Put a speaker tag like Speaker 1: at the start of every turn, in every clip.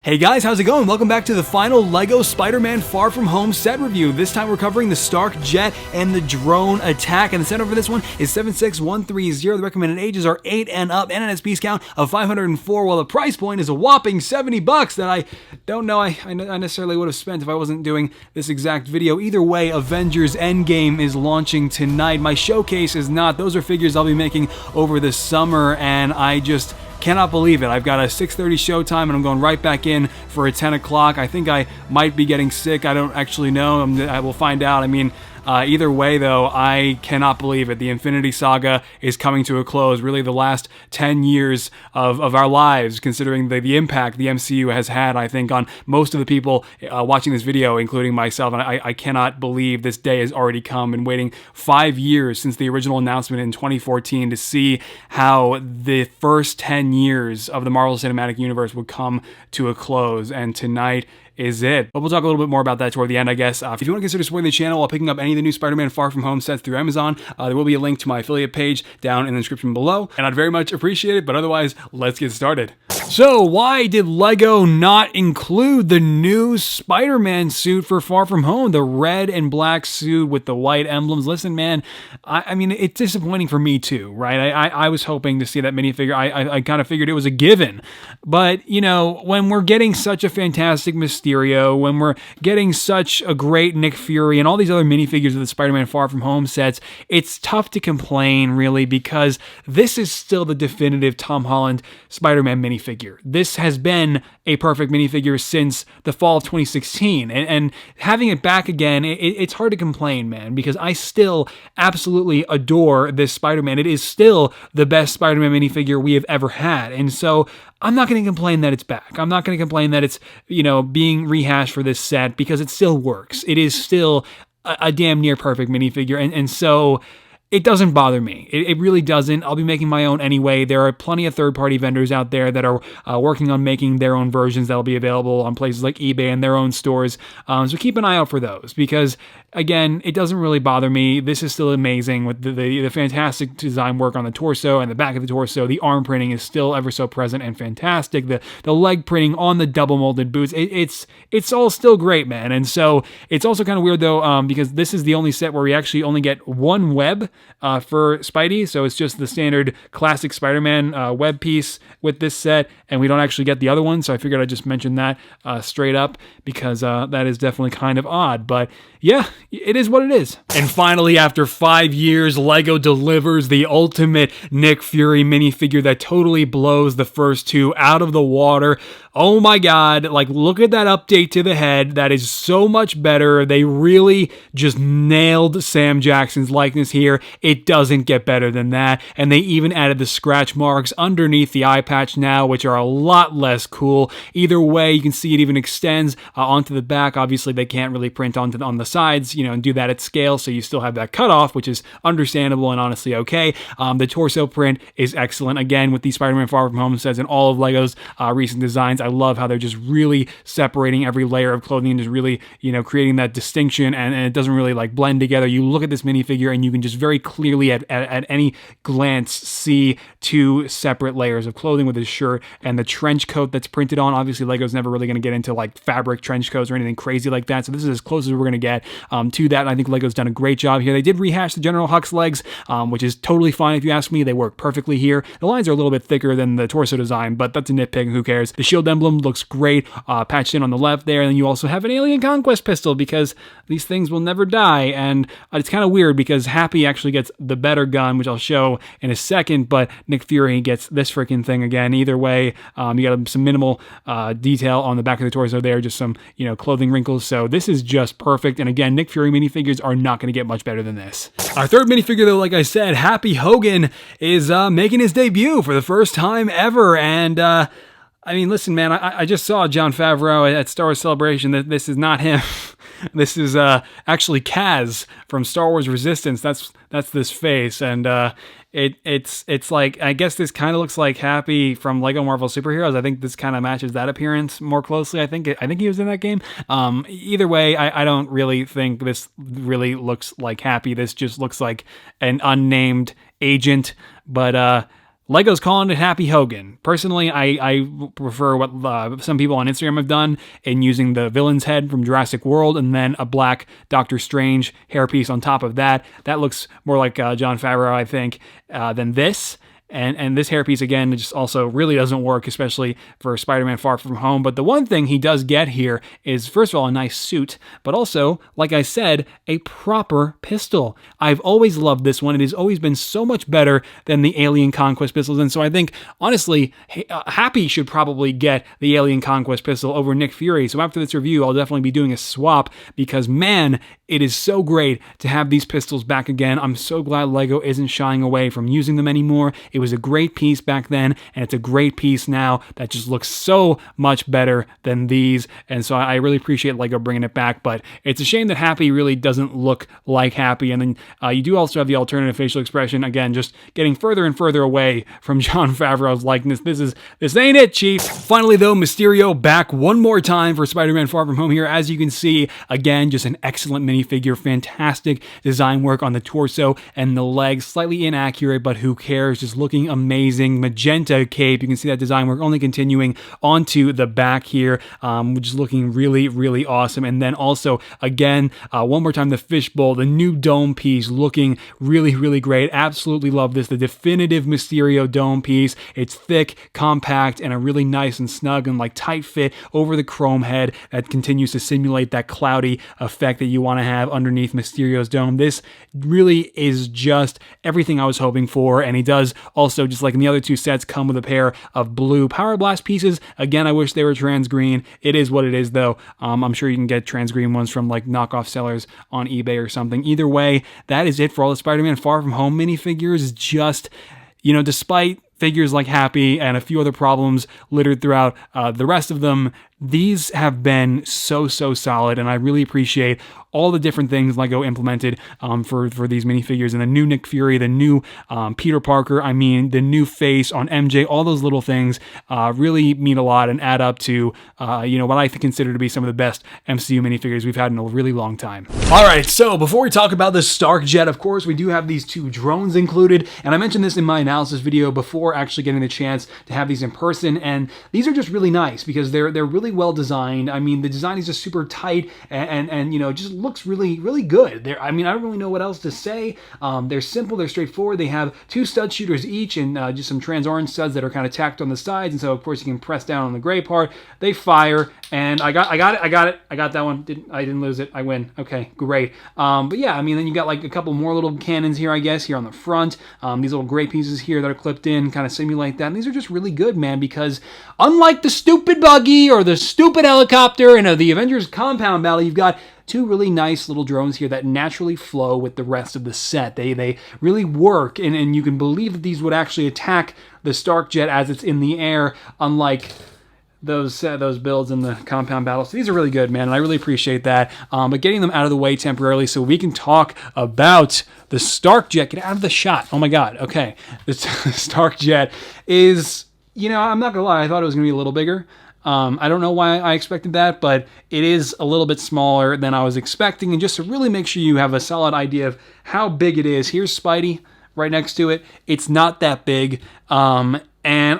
Speaker 1: Hey guys, how's it going? Welcome back to the final LEGO Spider-Man Far From Home set review. This time we're covering the Stark Jet and the drone attack. And the set over this one is 76130. The recommended ages are 8 and up, and an piece count of 504, while the price point is a whopping $70 that I don't know I necessarily would have spent if I wasn't doing this exact video. Either way, Avengers Endgame is launching tonight. My showcase is not. Those are figures I'll be making over the summer, and I just cannot believe it. I've got a 6:30 showtime and I'm going right back in for a 10 o'clock. I think I might be getting sick. I don't actually know. I will find out. Either way, though, I cannot believe it. The Infinity Saga is coming to a close. Really, the last 10 years of our lives, considering the impact the MCU has had, I think, on most of the people watching this video, including myself. And I cannot believe this day has already come. And waiting 5 years since the original announcement in 2014 to see how the first 10 years of the Marvel Cinematic Universe would come to a close. And tonight is it. But we'll talk a little bit more about that toward the end, I guess. If you want to consider supporting the channel while picking up any of the new Spider-Man Far From Home sets through Amazon, there will be a link to my affiliate page down in the description below, and I'd very much appreciate it. But otherwise, let's get started. So why did LEGO not include the new Spider-Man suit for Far From Home? The red and black suit with the white emblems. Listen, man, I mean, it's disappointing for me too, right? I was hoping to see that minifigure. I kind of figured it was a given. But, you know, when we're getting such a fantastic Mysterio, when we're getting such a great Nick Fury and all these other minifigures of the Spider-Man Far From Home sets, it's tough to complain, really, because this is still the definitive Tom Holland Spider-Man minifigure. This has been a perfect minifigure since the fall of 2016, and having it back again, it's hard to complain, man, because I still absolutely adore this Spider-Man. It is still the best Spider-Man minifigure we have ever had, and so I'm not going to complain that it's back. I'm not going to complain that it's, you know, being rehashed for this set, because it still works. It is still a damn near perfect minifigure, and so it doesn't bother me. It really doesn't. I'll be making my own anyway. There are plenty of third-party vendors out there that are working on making their own versions that will be available on places like eBay and their own stores. So keep an eye out for those, because again, it doesn't really bother me. This is still amazing with the fantastic design work on the torso and the back of the torso. The arm printing is still ever so present and fantastic. The leg printing on the double molded boots, it's all still great, man. And so it's also kind of weird though, because this is the only set where we actually only get one web for Spidey. So it's just the standard classic Spider-Man web piece with this set, and we don't actually get the other one. So I figured I'd just mention that straight up, because that is definitely kind of odd. But yeah, it is what it is. And finally, after 5 years, LEGO delivers the ultimate Nick Fury minifigure that totally blows the first two out of the water. Oh my God, like, look at that update to the head. That is so much better. They really just nailed Sam Jackson's likeness here. It doesn't get better than that. And they even added the scratch marks underneath the eye patch now, which are a lot less cool. Either way, you can see it even extends onto the back. Obviously, they can't really print on the sides, you know, and do that at scale, so you still have that cutoff, which is understandable and honestly okay. The torso print is excellent. Again, with the Spider-Man Far From Home sets and all of LEGO's recent designs, I love how they're just really separating every layer of clothing and just really, you know, creating that distinction, and it doesn't really like blend together. You look at this minifigure and you can just very clearly at any glance see two separate layers of clothing with his shirt and the trench coat that's printed on. Obviously, LEGO's never really going to get into like fabric trench coats or anything crazy like that, so this is as close as we're going to get to that, and I think LEGO's done a great job here. They did rehash the General Hux legs, which is totally fine if you ask me. They work perfectly here. The lines are a little bit thicker than the torso design, but that's a nitpick, who cares? The shield emblem looks great, patched in on the left there, and then you also have an alien Conquest pistol, because these things will never die, and it's kind of weird because Happy actually gets the better gun, which I'll show in a second, but Nick Fury gets this freaking thing again. Either way, you got some minimal detail on the back of the torso there, just some, you know, clothing wrinkles, so this is just perfect. And again, Nick Fury minifigures are not going to get much better than this. Our third minifigure, though, like I said, Happy Hogan is making his debut for the first time ever, and I mean, listen, man, I just saw Jon Favreau at Star Wars Celebration. That this is not him. This is actually Kaz from Star Wars Resistance. That's this face, and it's like, I guess this kind of looks like Happy from Lego Marvel Superheroes. I think this kind of matches that appearance more closely. I think he was in that game. Either way, I don't really think this really looks like Happy. This just looks like an unnamed agent, but Lego's calling it Happy Hogan. Personally, I prefer what some people on Instagram have done in using the villain's head from Jurassic World and then a black Doctor Strange hairpiece on top of that. That looks more like Jon Favreau, I think, than this. And this hairpiece, again, just also really doesn't work, especially for Spider-Man Far From Home. But the one thing he does get here is, first of all, a nice suit, but also, like I said, a proper pistol. I've always loved this one. It has always been so much better than the Alien Conquest pistols. And so I think, honestly, Happy should probably get the Alien Conquest pistol over Nick Fury. So after this review, I'll definitely be doing a swap because, man, it is so great to have these pistols back again. I'm so glad Lego isn't shying away from using them anymore. It was a great piece back then, and it's a great piece now that just looks so much better than these. And so I really appreciate Lego bringing it back, but it's a shame that Happy really doesn't look like Happy. And then you do also have the alternative facial expression, again, just getting further and further away from Jon Favreau's likeness. This ain't it, Chief. Finally, though, Mysterio back one more time for Spider-Man Far From Home here. As you can see, again, just an excellent minifigure, fantastic design work on the torso and the legs, slightly inaccurate, but who cares? Just looking amazing. Magenta cape. You can see that design work only continuing onto the back here, which is looking really, really awesome. And then also, again, one more time, the fishbowl, the new dome piece looking really, really great. Absolutely love this. The definitive Mysterio dome piece. It's thick, compact, and a really nice and snug and like tight fit over the chrome head that continues to simulate that cloudy effect that you want to have underneath Mysterio's dome. This really is just everything I was hoping for, and he does also, just like in the other two sets, come with a pair of blue Power Blast pieces. Again, I wish they were trans green. It is what it is, though. I'm sure you can get trans green ones from like knockoff sellers on eBay or something. Either way, that is it for all the Spider-Man Far From Home minifigures. Just, despite figures like Happy and a few other problems littered throughout the rest of them, these have been so solid, and I really appreciate all the different things Lego implemented for these minifigures, and the new Nick Fury, the new Peter Parker, the new face on MJ, all those little things really mean a lot and add up to what I consider to be some of the best MCU minifigures we've had in a really long time. Alright, so before we talk about the Stark Jet, of course, we do have these two drones included, and I mentioned this in my analysis video before actually getting the chance to have these in person, and these are just really nice because they're really well designed. The design is just super tight and just looks really, really good. I don't really know what else to say. They're simple, they're straightforward. They have two stud shooters each and just some trans orange studs that are kind of tacked on the sides, and so of course you can press down on the gray part. They fire, and I got that one. I didn't lose it. I win. Okay, great. But yeah, then you got like a couple more little cannons here, I guess, here on the front. These little gray pieces here that are clipped in kind of simulate that. And these are just really good, man, because unlike the stupid buggy or the stupid helicopter in the Avengers compound battle, you've got two really nice little drones here that naturally flow with the rest of the set. They really work, and you can believe that these would actually attack the Stark Jet as it's in the air, unlike those builds in the compound battle. So these are really good, man, and I really appreciate that. But getting them out of the way temporarily so we can talk about the Stark Jet. Get out of the shot. Oh my god. Okay. The Stark Jet is, I'm not gonna lie, I thought it was gonna be a little bigger. I don't know why I expected that, but it is a little bit smaller than I was expecting. And just to really make sure you have a solid idea of how big it is, here's Spidey right next to it. It's not that big. And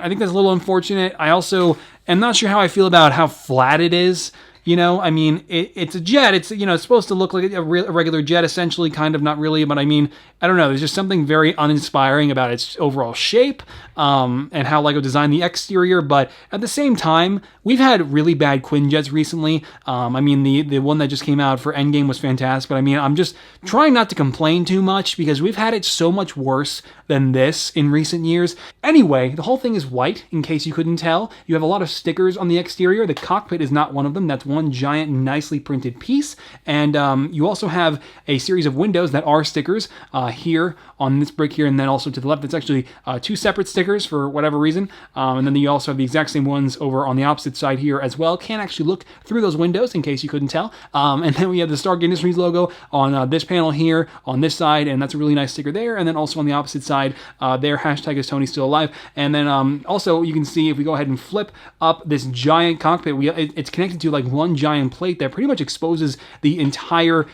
Speaker 1: I think that's a little unfortunate. I also am not sure how I feel about how flat it is. It's a jet. It's, it's supposed to look like a regular jet, essentially, kind of, not really. But I don't know. There's just something very uninspiring about its overall shape and how Lego designed the exterior. But at the same time, we've had really bad Quinjets recently. The one that just came out for Endgame was fantastic. But I'm just trying not to complain too much because we've had it so much worse than this in recent years. Anyway, the whole thing is white, in case you couldn't tell. You have a lot of stickers on the exterior. The cockpit is not one of them. That's one giant, nicely printed piece. And you also have a series of windows that are stickers here on this brick here, and then also to the left. It's actually two separate stickers for whatever reason. And then you also have the exact same ones over on the opposite side here as well. Can't actually look through those windows, in case you couldn't tell. And then we have the Stark Industries logo on this panel here on this side, and that's a really nice sticker there. And then also on the opposite side, their hashtag is Tony Still Alive. And then also you can see, if we go ahead and flip up this giant cockpit, it's connected to like one giant plate that pretty much exposes the entire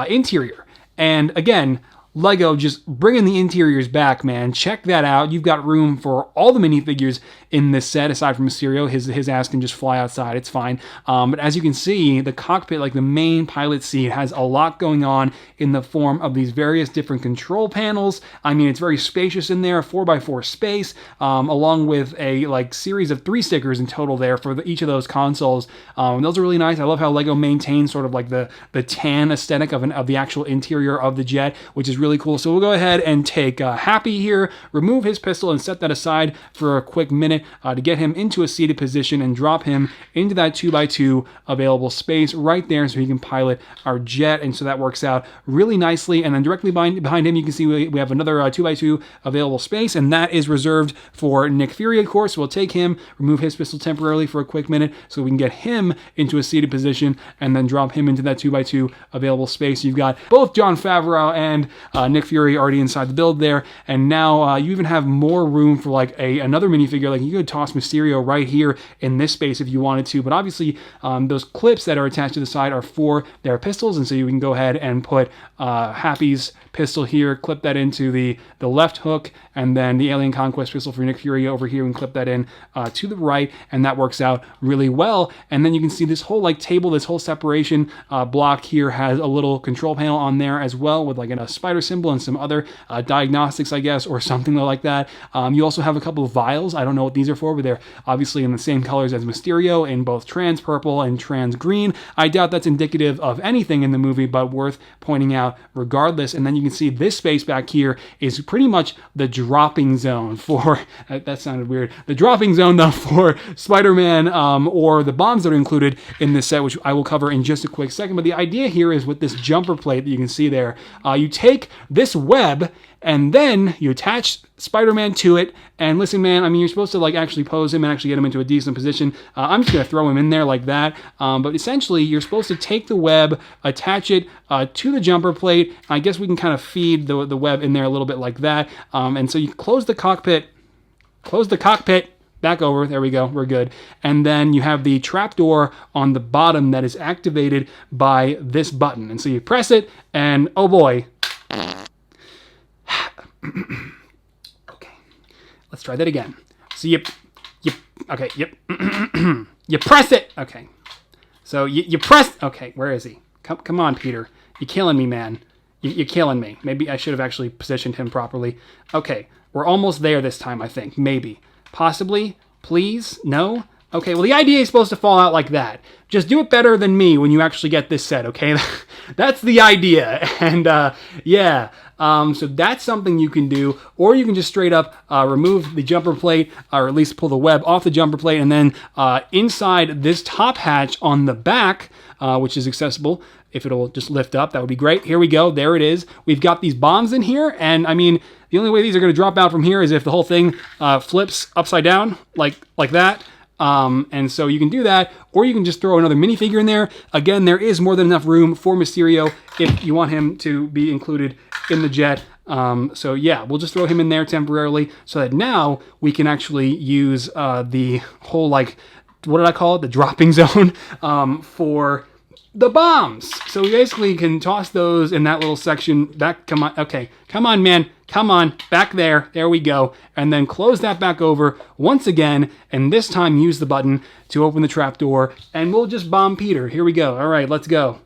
Speaker 1: interior. And again, Lego just bringing the interiors back, man. Check that out. You've got room for all the minifigures in this set, aside from Mysterio. His ass can just fly outside. It's fine. But as you can see, the cockpit, like the main pilot seat, has a lot going on in the form of these various different control panels. I mean, it's very spacious in there, 4x4 space, along with a series of 3 stickers in total there for each of those consoles. Those are really nice. I love how Lego maintains sort of like the tan aesthetic of the actual interior of the jet, which is really cool. So we'll go ahead and take Happy here, remove his pistol, and set that aside for a quick minute to get him into a seated position and drop him into that 2x2 available space right there so he can pilot our jet. And so that works out really nicely. And then directly behind him, you can see we have another 2x2 available space, and that is reserved for Nick Fury, of course. We'll take him, remove his pistol temporarily for a quick minute so we can get him into a seated position and then drop him into that 2x2 available space. You've got both Jon Favreau and Nick Fury already inside the build there, and now you even have more room for another minifigure. Like, you could toss Mysterio right here in this space if you wanted to, but obviously those clips that are attached to the side are for their pistols, and so you can go ahead and put Happy's pistol here, clip that into the left hook, and then the Alien Conquest pistol for Nick Fury over here, and clip that in to the right, and that works out really well. And then you can see this whole table, this whole separation block here has a little control panel on there as well with a spider symbol and some other diagnostics, I guess, or something like that. You also have a couple of vials. I don't know what these are for, but they're obviously in the same colors as Mysterio in both trans purple and trans green. I doubt that's indicative of anything in the movie, but worth pointing out regardless. And then you can see this space back here is pretty much the dropping zone for, that sounded weird, the dropping zone though for Spider-Man or the bombs that are included in this set, which I will cover in just a quick second. But the idea here is with this jumper plate that you can see there, you take this web and then you attach Spider-Man to it. And listen, man, I mean, you're supposed to actually pose him and actually get him into a decent position. I'm just going to throw him in there like that. But essentially, you're supposed to take the web, attach it to the jumper plate. I guess we can kind of feed the web in there a little bit like that. And so you close the cockpit, back over, there we go, we're good. And then you have the trapdoor on the bottom that is activated by this button. And so you press it, and oh boy. Okay, let's try that again. So you press it. Okay, so you press. Okay, where is he? Come on, Peter. You're killing me, man. You're killing me. Maybe I should have actually positioned him properly. Okay, we're almost there this time, I think. Maybe. Possibly. Please? No? Okay, well, the idea is supposed to fall out like that. Just do it better than me when you actually get this set, okay? That's the idea. And, yeah. So that's something you can do. Or you can just straight up remove the jumper plate, or at least pull the web off the jumper plate, and then inside this top hatch on the back, which is accessible, if it'll just lift up, that would be great. Here we go. There it is. We've got these bombs in here, and I mean, the only way these are going to drop out from here is if the whole thing flips upside down, like that. And so you can do that, or you can just throw another minifigure in there. Again, there is more than enough room for Mysterio if you want him to be included in the jet. So yeah, we'll just throw him in there temporarily so that now we can actually use the whole, what did I call it? The dropping zone for the bombs. So we basically can toss those in that little section back. Come on. Okay. Come on, man. Come on. Back there. There we go. And then close that back over once again. And this time use the button to open the trapdoor. And we'll just bomb Peter. Here we go. All right, let's go.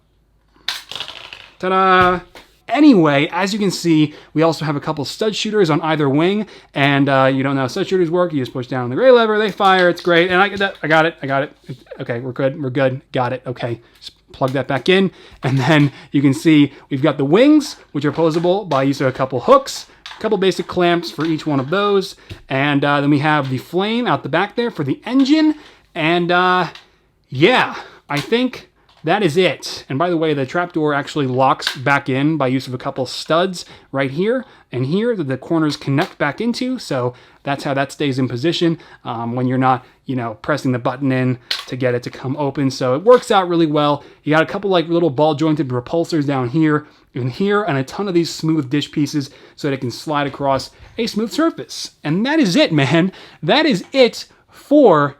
Speaker 1: Ta-da. Anyway, as you can see, we also have a couple stud shooters on either wing, and you don't know how stud shooters work. You just push down on the gray lever, they fire, it's great, and I got it. Okay, we're good, got it, okay. Just plug that back in, and then you can see we've got the wings, which are posable by use of a couple hooks, a couple basic clamps for each one of those, and then we have the flame out the back there for the engine, and yeah, I think that is it. And by the way, the trapdoor actually locks back in by use of a couple studs right here and here that the corners connect back into. So that's how that stays in position when you're not, pressing the button in to get it to come open. So it works out really well. You got a couple little ball jointed repulsors down here and here, and a ton of these smooth dish pieces so that it can slide across a smooth surface. And that is it, man. That is it for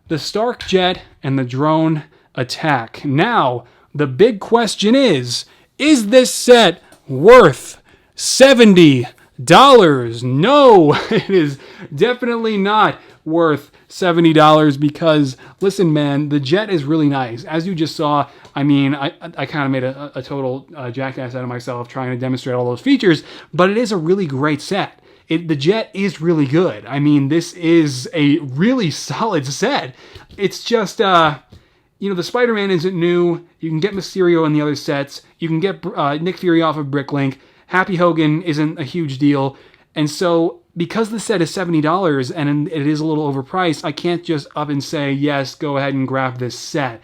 Speaker 1: the Stark Jet and the drone attack. Now, the big question is this set worth $70. No, it is definitely not worth $70 because, listen, man, the jet is really nice. As you just saw, I mean, I kind of made a total jackass out of myself trying to demonstrate all those features, but it is a really great set. The jet is really good. I mean, this is a really solid set. It's just, you know, the Spider-Man isn't new. You can get Mysterio in the other sets. You can get Nick Fury off of Bricklink. Happy Hogan isn't a huge deal. And so, because the set is $70 and it is a little overpriced, I can't just up and say, yes, go ahead and grab this set,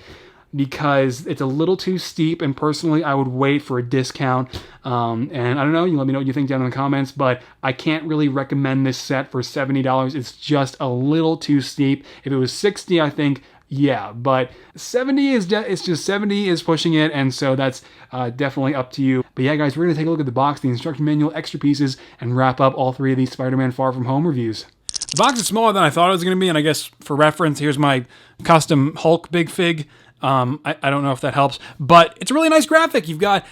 Speaker 1: because it's a little too steep, and personally, I would wait for a discount. And I don't know, you let me know what you think down in the comments, but I can't really recommend this set for $70. It's just a little too steep. If it was $60, I think, yeah, but 70 is it's just 70 is pushing it, and so that's definitely up to you. But yeah, guys, we're gonna take a look at the box, the instruction manual, extra pieces, and wrap up all three of these Spider-Man Far From Home reviews. The box is smaller than I thought it was gonna be, and I guess for reference, here's my custom Hulk Big Fig. I don't know if that helps, but it's a really nice graphic. You've got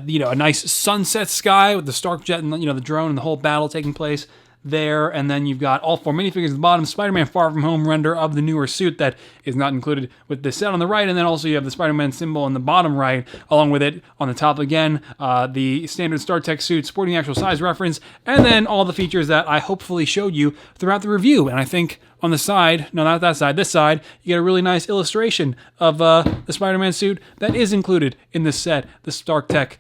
Speaker 1: you know, a nice sunset sky with the Stark jet and, you know, the drone and the whole battle taking place there, and then you've got all four minifigures at the bottom, Spider-Man Far From Home render of the newer suit that is not included with this set on the right, and then also you have the Spider-Man symbol on the bottom right, along with it on the top again, the standard StarTech suit sporting the actual size reference, and then all the features that I hopefully showed you throughout the review. And I think on the side, no, not that side, this side, you get a really nice illustration of the Spider-Man suit that is included in this set, the StarTech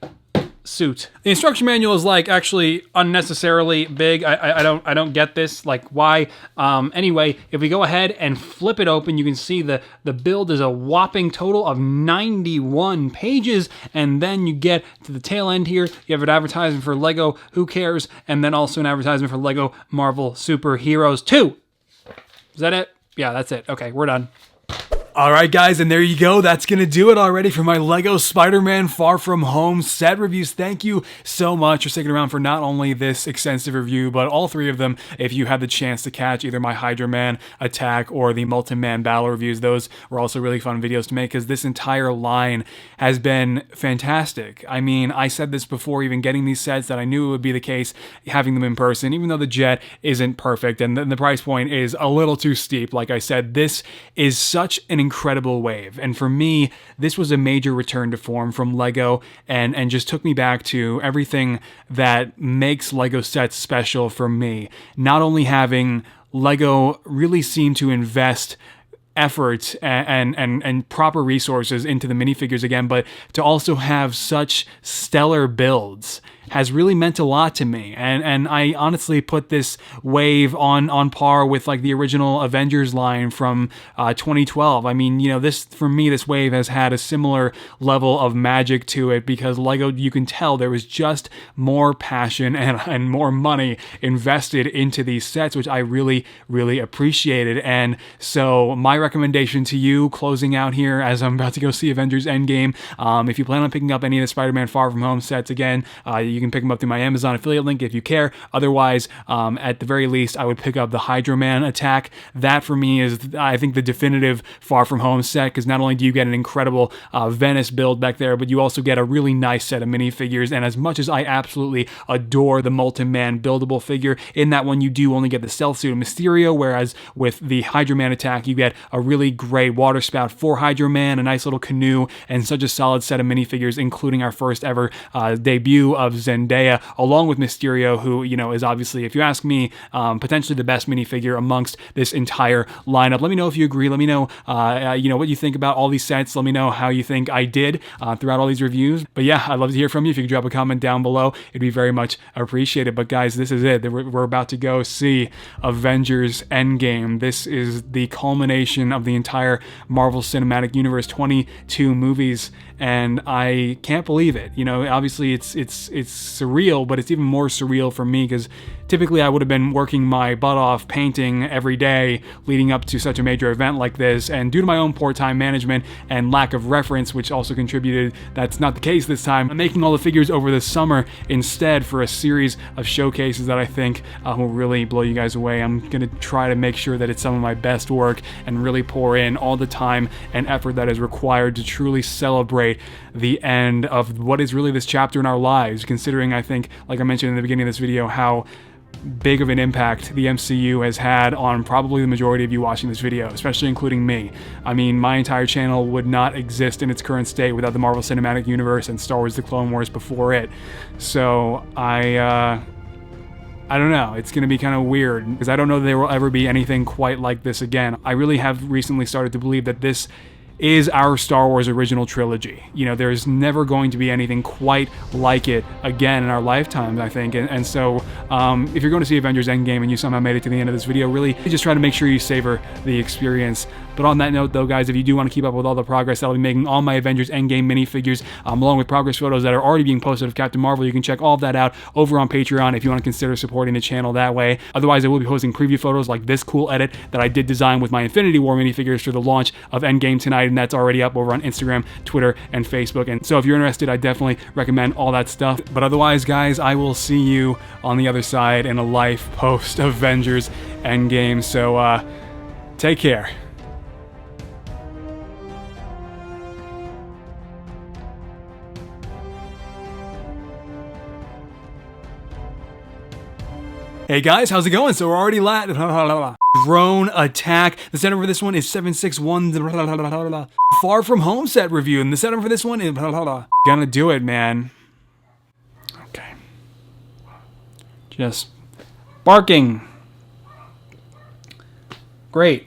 Speaker 1: suit. The instruction manual is like actually unnecessarily big. I don't get this, like why. Anyway, if we go ahead and flip it open, you can see the build is a whopping total of 91 pages, and then you get to the tail end here, you have an advertisement for Lego Who Cares, and then also an advertisement for Lego Marvel Superheroes 2. Is that it? Yeah, that's it. Okay, we're done. Alright guys, and there you go. That's going to do it already for my LEGO Spider-Man Far From Home set reviews. Thank you so much for sticking around for not only this extensive review, but all three of them if you had the chance to catch either my Hydra Man attack or the Multi-Man battle reviews. Those were also really fun videos to make because this entire line has been fantastic. I mean, I said this before even getting these sets that I knew it would be the case having them in person, even though the jet isn't perfect and the price point is a little too steep. Like I said, this is such an incredible wave, and for me this was a major return to form from Lego and just took me back to everything that makes Lego sets special for me. Not only having Lego really seem to invest effort and proper resources into the minifigures again, but to also have such stellar builds has really meant a lot to me. And I honestly put this wave on par with like the original Avengers line from 2012. I mean, you know, this, for me, this wave has had a similar level of magic to it because Lego, you can tell there was just more passion and more money invested into these sets, which I really, really appreciated. And so my recommendation to you closing out here as I'm about to go see Avengers Endgame, if you plan on picking up any of the Spider-Man Far From Home sets, again, you can pick them up through my Amazon affiliate link if you care. Otherwise, at the very least, I would pick up the Hydra Man attack. That for me is, I think, the definitive Far From Home set, because not only do you get an incredible Venice build back there, but you also get a really nice set of minifigures. And as much as I absolutely adore the Multi-Man buildable figure, in that one you do only get the stealth suit of Mysterio, whereas with the Hydra Man attack, you get a really great water spout for Hydra Man, a nice little canoe, and such a solid set of minifigures, including our first ever debut of Zendaya, along with Mysterio, who, you know, is obviously, if you ask me, potentially the best minifigure amongst this entire lineup. Let me know if you agree. Let me know, you know, what you think about all these sets. Let me know how you think I did throughout all these reviews. But yeah, I'd love to hear from you. If you could drop a comment down below, it'd be very much appreciated. But guys, this is it. We're about to go see Avengers Endgame. This is the culmination of the entire Marvel Cinematic Universe, 22 movies, and I can't believe it. You know, obviously it's surreal, but it's even more surreal for me because typically I would have been working my butt off painting every day leading up to such a major event like this, and due to my own poor time management and lack of reference, which also contributed, that's not the case this time. I'm making all the figures over the summer instead for a series of showcases that I think will really blow you guys away. I'm gonna try to make sure that it's some of my best work and really pour in all the time and effort that is required to truly celebrate the end of what is really this chapter in our lives, considering, I think, like I mentioned in the beginning of this video, how big of an impact the MCU has had on probably the majority of you watching this video, especially including me. I mean, my entire channel would not exist in its current state without the Marvel Cinematic Universe and Star Wars: The Clone Wars before it. So I don't know, it's gonna be kind of weird, because I don't know that there will ever be anything quite like this again. I really have recently started to believe that this is our Star Wars original trilogy. You know, there's never going to be anything quite like it again in our lifetimes, I think. And so, if you're going to see Avengers Endgame and you somehow made it to the end of this video, really just try to make sure you savor the experience. But on that note, though, guys, if you do want to keep up with all the progress that I'll be making on my Avengers Endgame minifigures, along with progress photos that are already being posted of Captain Marvel, you can check all of that out over on Patreon if you want to consider supporting the channel that way. Otherwise, I will be posting preview photos like this cool edit that I did design with my Infinity War minifigures for the launch of Endgame tonight, and that's already up over on Instagram, Twitter, and Facebook. And so if you're interested, I definitely recommend all that stuff. But otherwise, guys, I will see you on the other side in a life post Avengers Endgame. So take care. Hey guys, how's it going? So we're already drone attack. The center for this one is 761 Far From Home set review, and the center for this one is gonna do it, man. Okay. Just barking. Great.